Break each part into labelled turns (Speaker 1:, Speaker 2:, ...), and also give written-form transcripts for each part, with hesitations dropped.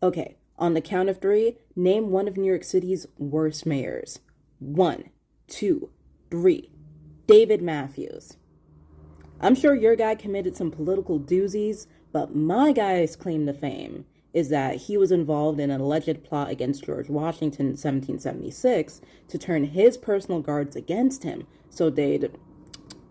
Speaker 1: Okay, on the count of three, name one of New York City's worst mayors. One, two, three. David Matthews. I'm sure your guy committed some political doozies, but my guy's claim to fame is that he was involved in an alleged plot against George Washington in 1776 to turn his personal guards against him so they'd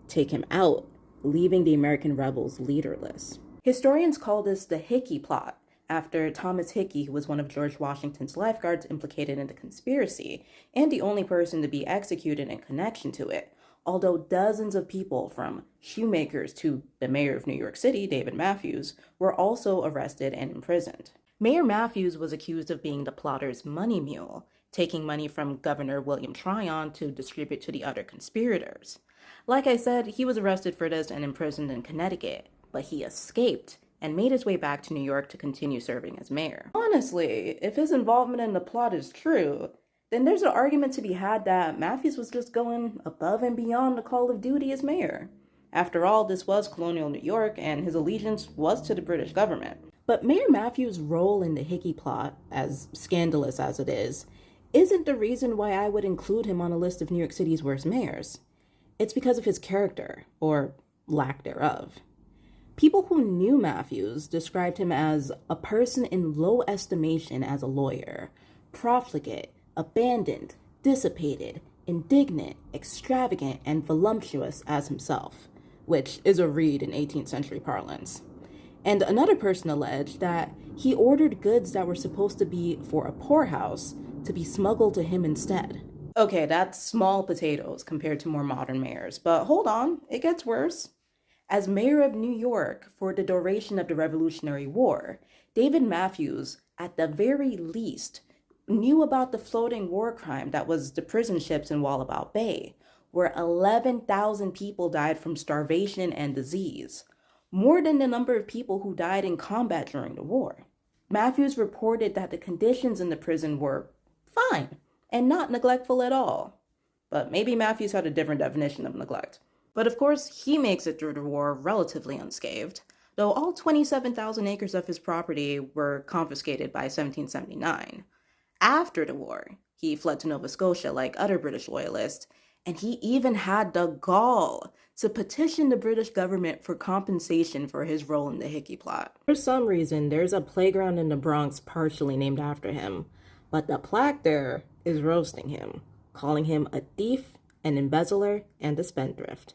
Speaker 1: take him out, leaving the American rebels leaderless. Historians call this the Hickey Plot, after Thomas Hickey, who was one of George Washington's lifeguards implicated in the conspiracy, and the only person to be executed in connection to it, although dozens of people, from shoemakers to the mayor of New York City, David Matthews, were also arrested and imprisoned. Mayor Matthews was accused of being the plotter's money mule, taking money from Governor William Tryon to distribute to the other conspirators. Like I said, he was arrested for this and imprisoned in Connecticut, but he escaped and made his way back to New York to continue serving as mayor. Honestly, if his involvement in the plot is true, then there's an argument to be had that Matthews was just going above and beyond the call of duty as mayor. After all, this was colonial New York, and his allegiance was to the British government. But Mayor Matthews' role in the Hickey plot, as scandalous as it is, isn't the reason why I would include him on a list of New York City's worst mayors. It's because of his character, or lack thereof. People who knew Matthews described him as a person in low estimation as a lawyer, profligate, abandoned, dissipated, indignant, extravagant, and voluptuous as himself, which is a read in 18th century parlance. And another person alleged that he ordered goods that were supposed to be for a poorhouse to be smuggled to him instead. Okay, that's small potatoes compared to more modern mayors, but hold on, it gets worse. As mayor of New York for the duration of the Revolutionary War, David Matthews, at the very least, knew about the floating war crime that was the prison ships in Wallabout Bay, where 11,000 people died from starvation and disease, more than the number of people who died in combat during the war. Matthews reported that the conditions in the prison were fine and not neglectful at all. But maybe Matthews had a different definition of neglect. But of course, he makes it through the war relatively unscathed, though all 27,000 acres of his property were confiscated by 1779. After the war, he fled to Nova Scotia like other British loyalists, and he even had the gall to petition the British government for compensation for his role in the Hickey plot. For some reason, there's a playground in the Bronx partially named after him, but the plaque there is roasting him, calling him a thief, an embezzler, and a spendthrift.